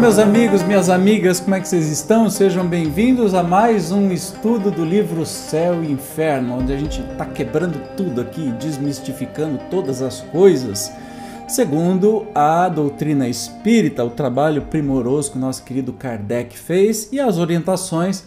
meus amigos, minhas amigas, como é que vocês estão? Sejam bem-vindos a mais um estudo do livro Céu e Inferno, onde a gente está quebrando tudo aqui, desmistificando todas as coisas, segundo a doutrina espírita, o trabalho primoroso que o nosso querido Kardec fez e as orientações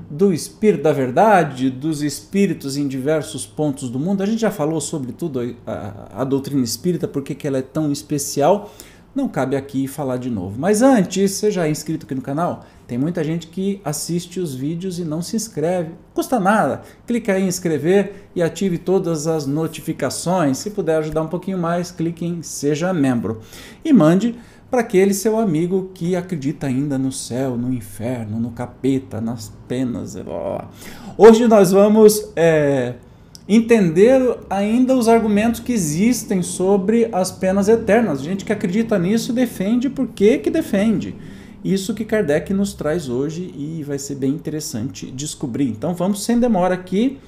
do Espírito da Verdade, dos espíritos em diversos pontos do mundo. A gente já falou sobre tudo a doutrina espírita, porque que ela é tão especial. Não cabe aqui falar de novo. Mas antes, você já é inscrito aqui no canal? Tem muita gente que assiste os vídeos e não se inscreve. Não custa nada. Clique aí em inscrever e ative todas as notificações. Se puder ajudar um pouquinho mais, clique em Seja Membro. E mande para aquele seu amigo que acredita ainda no céu, no inferno, no capeta, nas penas. Hoje nós vamos entender ainda os argumentos que existem sobre as penas eternas. Gente que acredita nisso defende por que defende. Isso que Kardec nos traz hoje e vai ser bem interessante descobrir. Então vamos sem demora aqui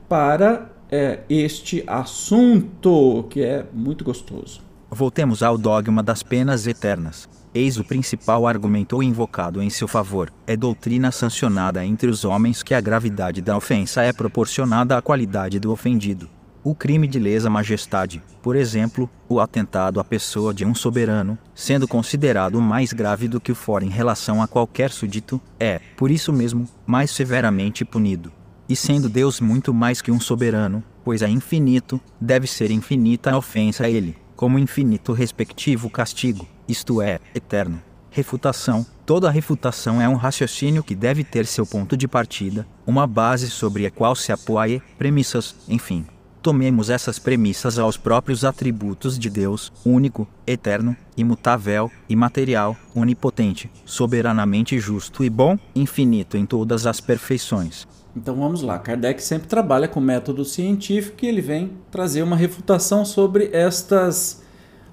para este assunto que é muito gostoso. Voltemos ao dogma das penas eternas. Eis o principal argumento invocado em seu favor. É doutrina sancionada entre os homens que a gravidade da ofensa é proporcionada à qualidade do ofendido. O crime de lesa majestade, por exemplo, o atentado à pessoa de um soberano, sendo considerado mais grave do que o for em relação a qualquer súdito, é, por isso mesmo, mais severamente punido. E sendo Deus muito mais que um soberano, pois é infinito, deve ser infinita a ofensa a ele, como infinito respectivo castigo, isto é, eterno. Refutação. Toda refutação é um raciocínio que deve ter seu ponto de partida, uma base sobre a qual se apoie, premissas, enfim. Tomemos essas premissas aos próprios atributos de Deus, único, eterno, imutável, imaterial, onipotente, soberanamente justo e bom, infinito em todas as perfeições. Então vamos lá, Kardec sempre trabalha com método científico e ele vem trazer uma refutação sobre estas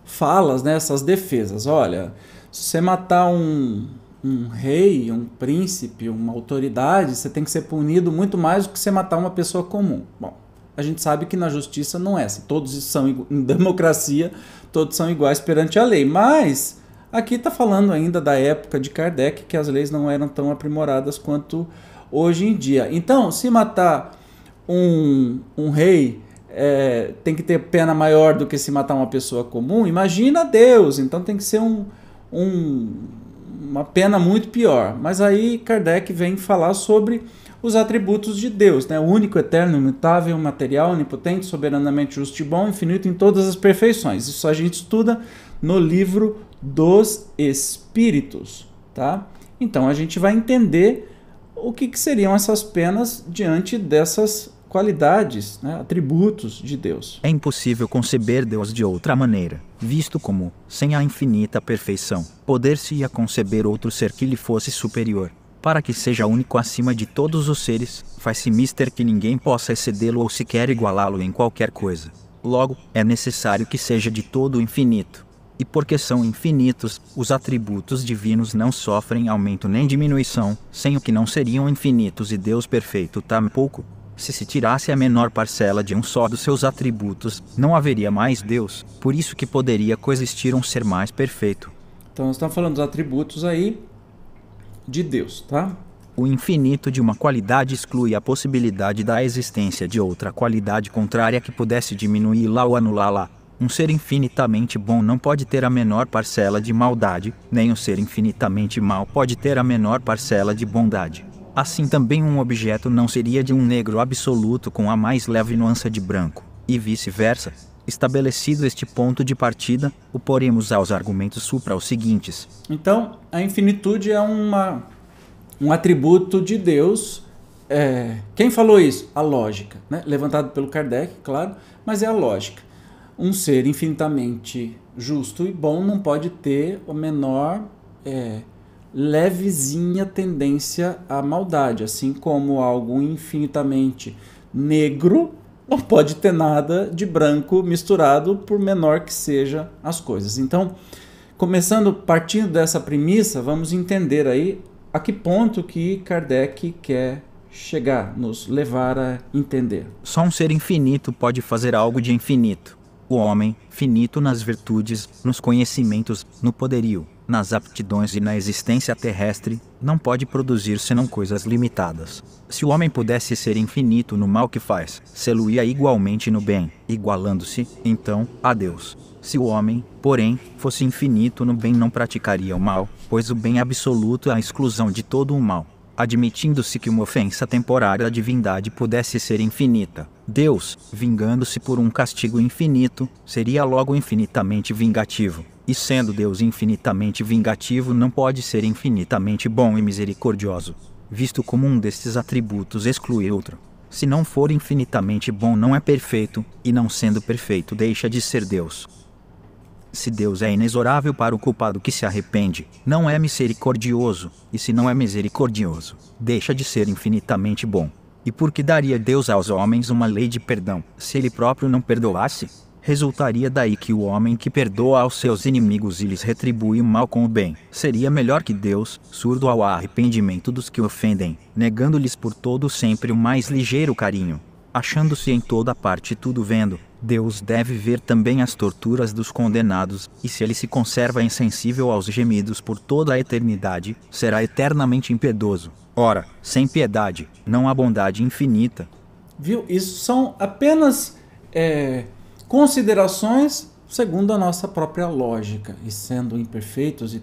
falas, né, essas defesas. Olha, se você matar um rei, um príncipe, uma autoridade, você tem que ser punido muito mais do que você matar uma pessoa comum. Bom, a gente sabe que na justiça não é assim, todos são em democracia, todos são iguais perante a lei, mas aqui está falando ainda da época de Kardec, que as leis não eram tão aprimoradas quanto hoje em dia. Então, se matar um rei tem que ter pena maior do que se matar uma pessoa comum, imagina Deus, então tem que ser uma pena muito pior. Mas aí Kardec vem falar sobre os atributos de Deus, né? O único, eterno, imutável, material, onipotente, soberanamente justo e bom, infinito em todas as perfeições. Isso a gente estuda no livro dos Espíritos, tá? Então a gente vai entender o que seriam essas penas diante dessas qualidades, né, atributos de Deus. É impossível conceber Deus de outra maneira, visto como, sem a infinita perfeição, poder-se-ia conceber outro ser que lhe fosse superior. Para que seja único acima de todos os seres, faz-se mister que ninguém possa excedê-lo ou sequer igualá-lo em qualquer coisa. Logo, é necessário que seja de todo infinito. E porque são infinitos, os atributos divinos não sofrem aumento nem diminuição, sem o que não seriam infinitos e Deus perfeito tampouco. Se tirasse a menor parcela de um só dos seus atributos, não haveria mais Deus, por isso que poderia coexistir um ser mais perfeito. Então nós estamos falando dos atributos aí de Deus, tá? O infinito de uma qualidade exclui a possibilidade da existência de outra qualidade contrária que pudesse diminuí-la ou anulá-la. Um ser infinitamente bom não pode ter a menor parcela de maldade, nem um ser infinitamente mau pode ter a menor parcela de bondade. Assim também um objeto não seria de um negro absoluto com a mais leve nuance de branco, e vice-versa. Estabelecido este ponto de partida, o poremos aos argumentos supra os seguintes. Então, a infinitude é um atributo de Deus. Quem falou isso? A lógica, né? Levantado pelo Kardec, claro, mas é a lógica. Um ser infinitamente justo e bom não pode ter a menor levezinha tendência à maldade, assim como algo infinitamente negro não pode ter nada de branco misturado, por menor que seja as coisas. Então, partindo dessa premissa, vamos entender aí a que ponto que Kardec quer chegar, nos levar a entender. Só um ser infinito pode fazer algo de infinito. O homem, finito nas virtudes, nos conhecimentos, no poderio, nas aptidões e na existência terrestre, não pode produzir senão coisas limitadas. Se o homem pudesse ser infinito no mal que faz, sê-lo-ia igualmente no bem, igualando-se, então, a Deus. Se o homem, porém, fosse infinito no bem, não praticaria o mal, pois o bem absoluto é a exclusão de todo o mal. Admitindo-se que uma ofensa temporária à divindade pudesse ser infinita, Deus, vingando-se por um castigo infinito, seria logo infinitamente vingativo. E sendo Deus infinitamente vingativo, não pode ser infinitamente bom e misericordioso, visto como um destes atributos exclui outro. Se não for infinitamente bom, não é perfeito, e não sendo perfeito, deixa de ser Deus. Se Deus é inexorável para o culpado que se arrepende, não é misericordioso, e se não é misericordioso, deixa de ser infinitamente bom. E por que daria Deus aos homens uma lei de perdão, se ele próprio não perdoasse? Resultaria daí que o homem que perdoa aos seus inimigos e lhes retribui o mal com o bem, seria melhor que Deus, surdo ao arrependimento dos que ofendem, negando-lhes por todo sempre o mais ligeiro carinho. Achando-se em toda parte tudo vendo, Deus deve ver também as torturas dos condenados, e se ele se conserva insensível aos gemidos por toda a eternidade, será eternamente impiedoso. Ora, sem piedade, não há bondade infinita. Viu? Isso são apenas considerações segundo a nossa própria lógica. E sendo imperfeitos e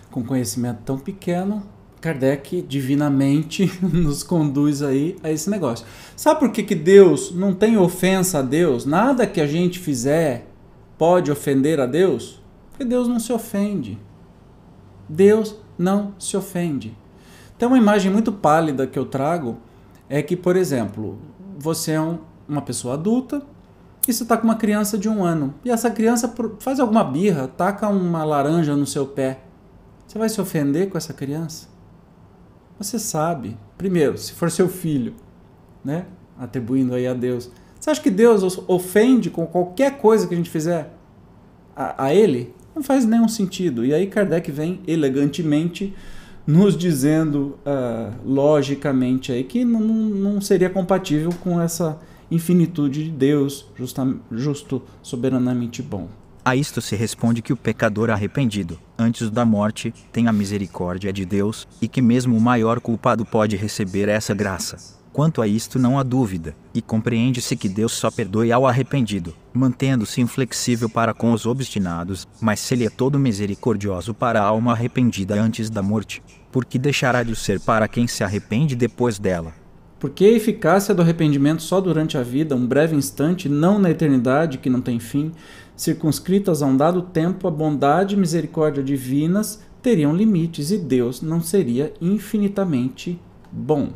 com conhecimento tão pequeno, Kardec divinamente nos conduz aí a esse negócio. Sabe por que Deus não tem ofensa a Deus? Nada que a gente fizer pode ofender a Deus? Porque Deus não se ofende. Deus não se ofende. Tem uma imagem muito pálida que eu trago, é que, por exemplo, você é uma pessoa adulta e você está com uma criança de 1 ano. E essa criança faz alguma birra, taca uma laranja no seu pé. Você vai se ofender com essa criança? Você sabe, primeiro, se for seu filho, né, atribuindo aí a Deus, você acha que Deus ofende com qualquer coisa que a gente fizer a ele? Não faz nenhum sentido. E aí Kardec vem elegantemente nos dizendo, logicamente, aí, que não seria compatível com essa infinitude de Deus, justo, soberanamente bom. A isto se responde que o pecador arrependido, antes da morte, tem a misericórdia de Deus, e que mesmo o maior culpado pode receber essa graça. Quanto a isto não há dúvida, e compreende-se que Deus só perdoe ao arrependido, mantendo-se inflexível para com os obstinados, mas se ele é todo misericordioso para a alma arrependida antes da morte, por que deixará de o ser para quem se arrepende depois dela? Porque a eficácia do arrependimento só durante a vida, um breve instante, não na eternidade que não tem fim, circunscritas a um dado tempo, a bondade e misericórdia divinas teriam limites e Deus não seria infinitamente bom.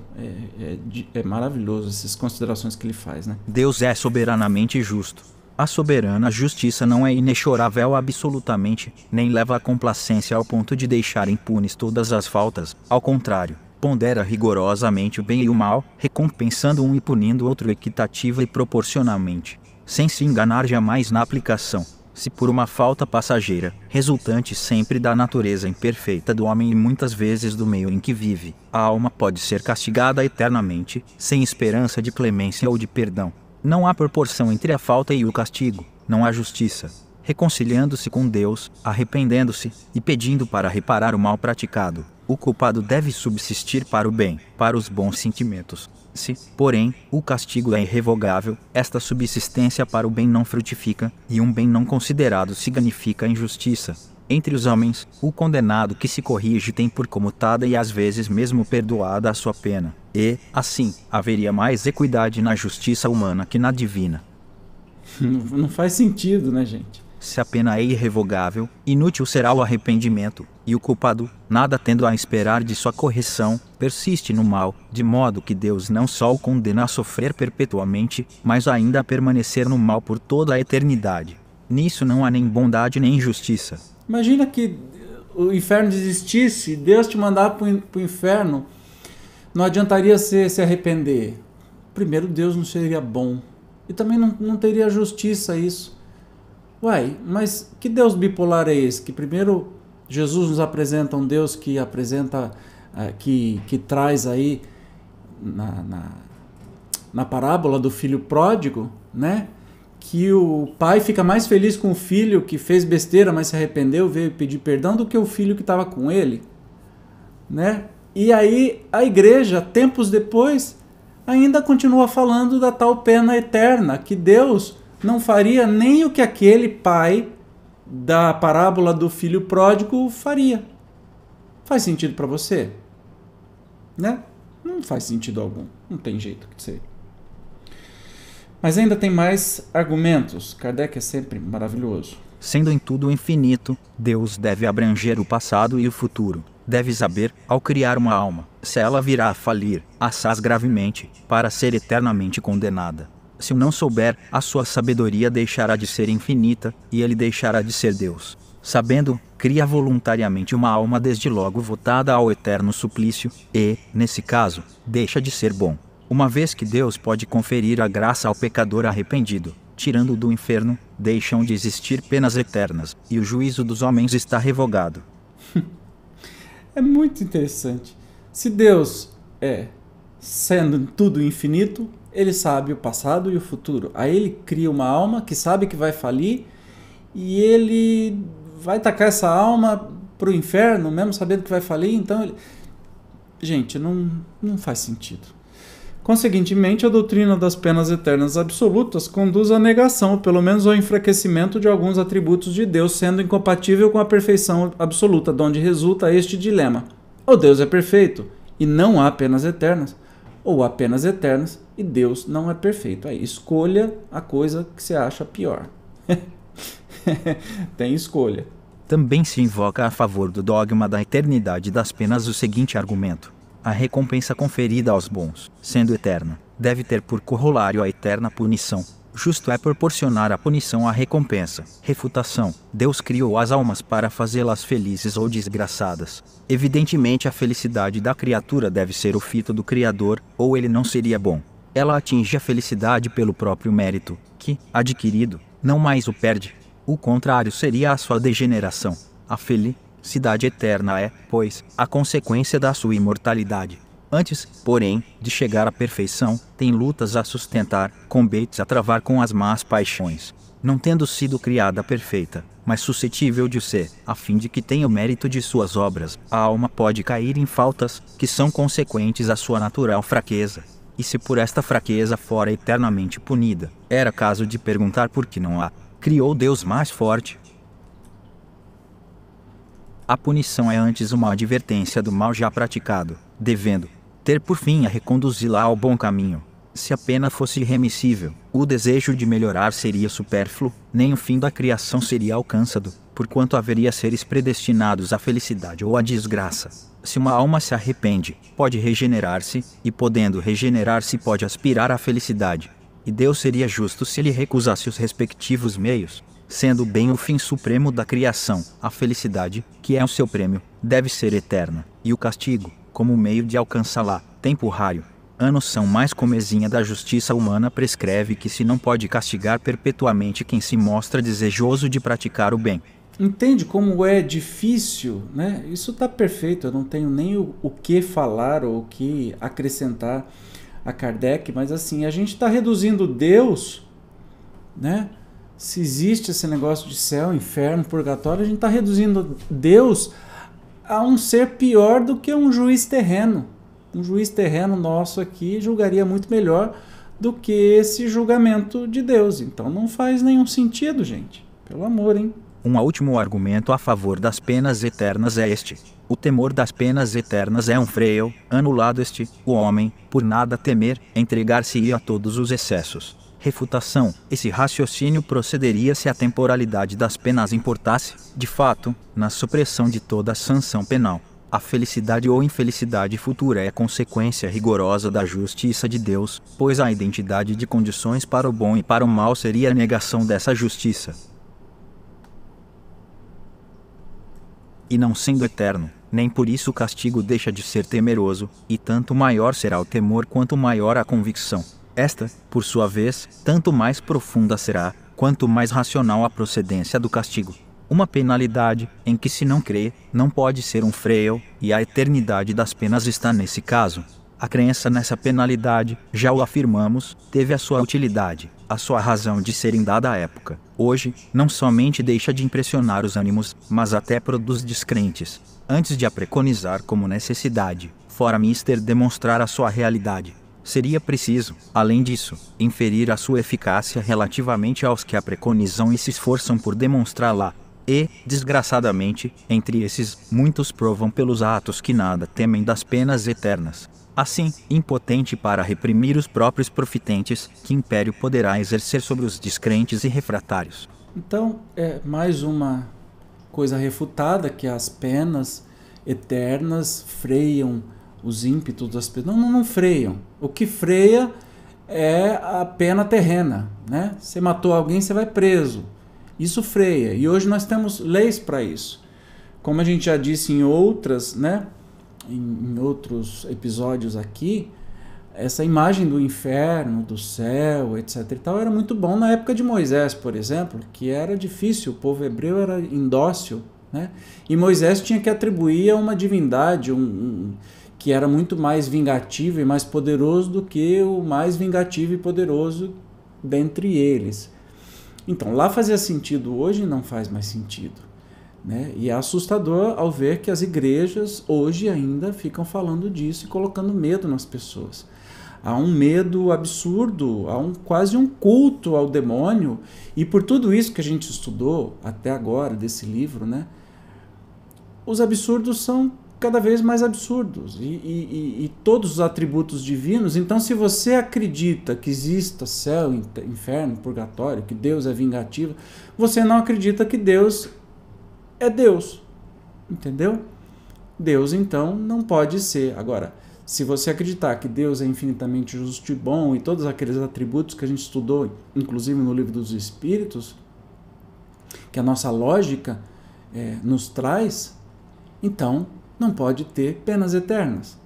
É maravilhoso essas considerações que ele faz, né? Deus é soberanamente justo. A soberana justiça não é inexorável absolutamente, nem leva a complacência ao ponto de deixar impunes todas as faltas. Ao contrário, pondera rigorosamente o bem e o mal, recompensando um e punindo outro equitativa e proporcionalmente, sem se enganar jamais na aplicação. Se por uma falta passageira, resultante sempre da natureza imperfeita do homem e muitas vezes do meio em que vive, a alma pode ser castigada eternamente, sem esperança de clemência ou de perdão. Não há proporção entre a falta e o castigo, não há justiça. Reconciliando-se com Deus, arrependendo-se e pedindo para reparar o mal praticado, o culpado deve subsistir para o bem, para os bons sentimentos. Se, porém, o castigo é irrevogável, esta subsistência para o bem não frutifica, e um bem não considerado significa injustiça. Entre os homens, o condenado que se corrige tem por comutada e às vezes mesmo perdoada a sua pena, e, assim, haveria mais equidade na justiça humana que na divina. Não faz sentido, né, gente? Se a pena é irrevogável, inútil será o arrependimento, e o culpado, nada tendo a esperar de sua correção, persiste no mal, de modo que Deus não só o condena a sofrer perpetuamente, mas ainda a permanecer no mal por toda a eternidade. Nisso não há nem bondade nem justiça. Imagina que o inferno existisse, Deus te mandar para o inferno, não adiantaria se arrepender. Primeiro, Deus não seria bom, e também não teria justiça isso. Uai, mas que Deus bipolar é esse? Que primeiro Jesus nos apresenta um Deus que apresenta, que traz aí na parábola do filho pródigo, né? que o pai fica mais feliz com o filho que fez besteira, mas se arrependeu, veio pedir perdão, do que o filho que estava com ele, né? E aí a igreja, tempos depois, ainda continua falando da tal pena eterna, que Deus não faria nem o que aquele pai da parábola do filho pródigo faria. Faz sentido para você? Né? Não faz sentido algum. Não tem jeito de ser. Mas ainda tem mais argumentos. Kardec é sempre maravilhoso. Sendo em tudo infinito, Deus deve abranger o passado e o futuro. Deve saber, ao criar uma alma, se ela virá a falir, assaz gravemente, para ser eternamente condenada. Se o não souber, a sua sabedoria deixará de ser infinita, e ele deixará de ser Deus. Sabendo, cria voluntariamente uma alma desde logo votada ao eterno suplício, e, nesse caso, deixa de ser bom. Uma vez que Deus pode conferir a graça ao pecador arrependido, tirando-o do inferno, deixam de existir penas eternas, e o juízo dos homens está revogado. É muito interessante. Se Deus é, sendo tudo infinito, ele sabe o passado e o futuro. Aí ele cria uma alma que sabe que vai falir e ele vai tacar essa alma para o inferno, mesmo sabendo que vai falir. Então, gente, não faz sentido. Conseguintemente, a doutrina das penas eternas absolutas conduz à negação, ou pelo menos ao enfraquecimento de alguns atributos de Deus, sendo incompatível com a perfeição absoluta, de onde resulta este dilema. Ou Deus é perfeito e não há penas eternas, ou há penas eternas e Deus não é perfeito. Aí escolha a coisa que você acha pior. Tem escolha. Também se invoca a favor do dogma da eternidade das penas o seguinte argumento: a recompensa conferida aos bons, sendo eterna, deve ter por corolário a eterna punição. Justo é proporcionar a punição à recompensa. Refutação: Deus criou as almas para fazê-las felizes ou desgraçadas. Evidentemente a felicidade da criatura deve ser o fito do Criador, ou ele não seria bom. Ela atinge a felicidade pelo próprio mérito, que, adquirido, não mais o perde. O contrário seria a sua degeneração. A felicidade eterna é, pois, a consequência da sua imortalidade. Antes, porém, de chegar à perfeição, tem lutas a sustentar, combates a travar com as más paixões. Não tendo sido criada perfeita, mas suscetível de ser, a fim de que tenha o mérito de suas obras, a alma pode cair em faltas, que são consequentes à sua natural fraqueza. E se por esta fraqueza fora eternamente punida, era caso de perguntar por que não a criou Deus mais forte. A punição é antes uma advertência do mal já praticado, devendo ter por fim a reconduzi-la ao bom caminho. Se a pena fosse irremissível, o desejo de melhorar seria supérfluo, nem o fim da criação seria alcançado, porquanto haveria seres predestinados à felicidade ou à desgraça. Se uma alma se arrepende, pode regenerar-se, e podendo regenerar-se pode aspirar à felicidade. E Deus seria justo se ele recusasse os respectivos meios. Sendo bem o fim supremo da criação, a felicidade, que é o seu prêmio, deve ser eterna, e o castigo, como meio de alcançá-la, temporário. A noção mais comezinha da justiça humana prescreve que se não pode castigar perpetuamente quem se mostra desejoso de praticar o bem. Entende como é difícil, né? Isso está perfeito, eu não tenho nem o que falar ou o que acrescentar a Kardec, mas assim, a gente está reduzindo Deus, né? Se existe esse negócio de céu, inferno, purgatório, a gente está reduzindo Deus a um ser pior do que um juiz terreno. Um juiz terreno nosso aqui julgaria muito melhor do que esse julgamento de Deus. Então não faz nenhum sentido, gente. Pelo amor, hein? Um último argumento a favor das penas eternas é este: o temor das penas eternas é um freio, anulado este, o homem, por nada temer, entregar-se-ia a todos os excessos. Refutação: esse raciocínio procederia se a temporalidade das penas importasse, de fato, na supressão de toda a sanção penal. A felicidade ou infelicidade futura é consequência rigorosa da justiça de Deus, pois a identidade de condições para o bom e para o mal seria a negação dessa justiça. E não sendo eterno, nem por isso o castigo deixa de ser temeroso, e tanto maior será o temor quanto maior a convicção. Esta, por sua vez, tanto mais profunda será, quanto mais racional a procedência do castigo. Uma penalidade, em que se não crê, não pode ser um freio, e a eternidade das penas está nesse caso. A crença nessa penalidade, já o afirmamos, teve a sua utilidade, a sua razão de ser em dada época. Hoje, não somente deixa de impressionar os ânimos, mas até produz descrentes. Antes de a preconizar como necessidade, fora mister demonstrar a sua realidade, seria preciso, além disso, inferir a sua eficácia relativamente aos que a preconizam e se esforçam por demonstrá-la. E, desgraçadamente, entre esses, muitos provam pelos atos que nada temem das penas eternas. Assim, impotente para reprimir os próprios profitentes, que império poderá exercer sobre os descrentes e refratários? Então, é mais uma coisa refutada, que as penas eternas freiam os ímpetos das pessoas. Não freiam. O que freia é a pena terrena, né? Você matou alguém, você vai preso. Isso freia. E hoje nós temos leis para isso. Como a gente já disse em outras, né? Em outros episódios aqui, essa imagem do inferno, do céu, etc. e tal, era muito bom na época de Moisés, por exemplo, que era difícil, o povo hebreu era indócil, né? E Moisés tinha que atribuir a uma divindade que era muito mais vingativo e mais poderoso do que o mais vingativo e poderoso dentre eles. Então, lá fazia sentido, hoje não faz mais sentido. Né? E é assustador ao ver que as igrejas hoje ainda ficam falando disso e colocando medo nas pessoas. Há um medo absurdo, há quase um culto ao demônio, e por tudo isso que a gente estudou até agora desse livro, né, os absurdos são cada vez mais absurdos, e todos os atributos divinos. Então, se você acredita que exista céu, inferno, purgatório, que Deus é vingativo, você não acredita que Deus é Deus, entendeu? Deus, então, não pode ser. Agora, se você acreditar que Deus é infinitamente justo e bom, e todos aqueles atributos que a gente estudou, inclusive no livro dos Espíritos, que a nossa lógica nos traz, então não pode ter penas eternas,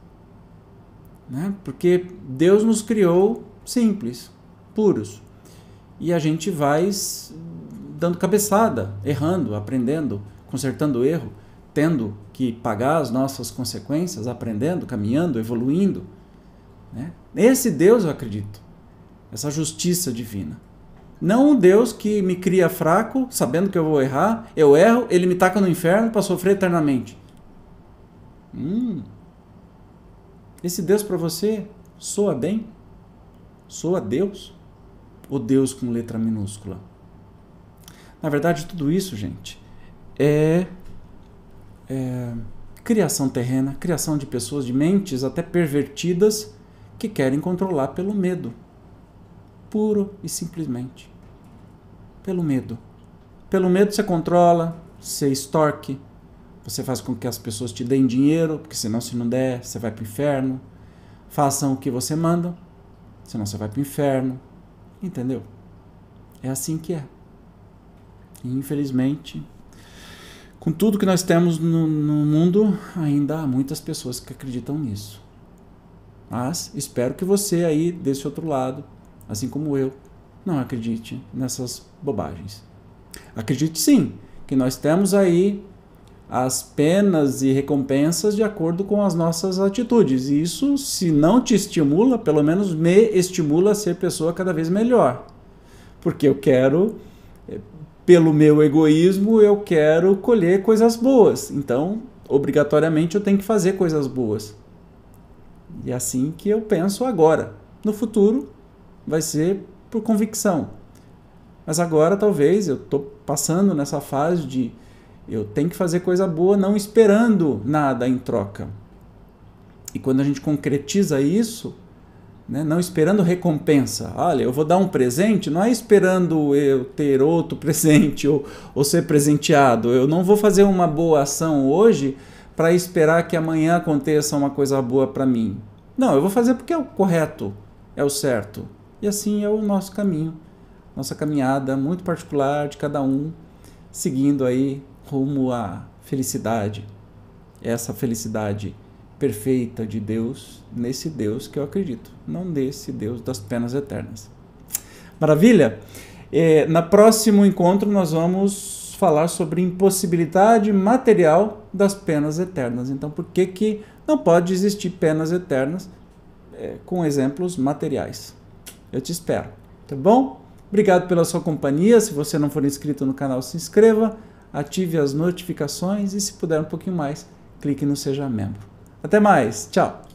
né? Porque Deus nos criou simples, puros, e a gente vai dando cabeçada, errando, aprendendo, consertando o erro, tendo que pagar as nossas consequências, aprendendo, caminhando, evoluindo, né? Esse Deus eu acredito, essa justiça divina. Não um Deus que me cria fraco, sabendo que eu vou errar, eu erro, ele me taca no inferno para sofrer eternamente. Esse Deus para você soa bem? Soa Deus? Ou Deus com letra minúscula? Na verdade, tudo isso, gente, é criação terrena, criação de pessoas, de mentes até pervertidas, que querem controlar pelo medo. Puro e simplesmente. Pelo medo. Pelo medo você controla, você extorque, você faz com que as pessoas te deem dinheiro, porque senão, se não der, você vai para o inferno. Façam o que você manda, senão você vai para o inferno. Entendeu? É assim que é. E, infelizmente, com tudo que nós temos no mundo, ainda há muitas pessoas que acreditam nisso. Mas espero que você aí, desse outro lado, assim como eu, não acredite nessas bobagens. Acredite sim, que nós temos aí as penas e recompensas de acordo com as nossas atitudes. E isso, se não te estimula, pelo menos me estimula a ser pessoa cada vez melhor. Porque eu quero, pelo meu egoísmo, eu quero colher coisas boas. Então, obrigatoriamente, eu tenho que fazer coisas boas. E é assim que eu penso agora. No futuro, vai ser por convicção. Mas agora, talvez, eu estou passando nessa fase de eu tenho que fazer coisa boa não esperando nada em troca. E quando a gente concretiza isso, né, não esperando recompensa. Olha, eu vou dar um presente, não é esperando eu ter outro presente ou ser presenteado. Eu não vou fazer uma boa ação hoje para esperar que amanhã aconteça uma coisa boa para mim. Não, eu vou fazer porque é o correto, é o certo. E assim é o nosso caminho, nossa caminhada muito particular de cada um, seguindo aí rumo à felicidade. Essa felicidade perfeita de Deus, nesse Deus que eu acredito, não nesse Deus das penas eternas. Maravilha? No próximo encontro nós vamos falar sobre impossibilidade material das penas eternas. Então, por que não pode existir penas eternas com exemplos materiais. Eu te espero, tá bom? Obrigado pela sua companhia. Se você não for inscrito no canal, se inscreva, ative as notificações e, se puder um pouquinho mais, clique no Seja Membro. Até mais, tchau!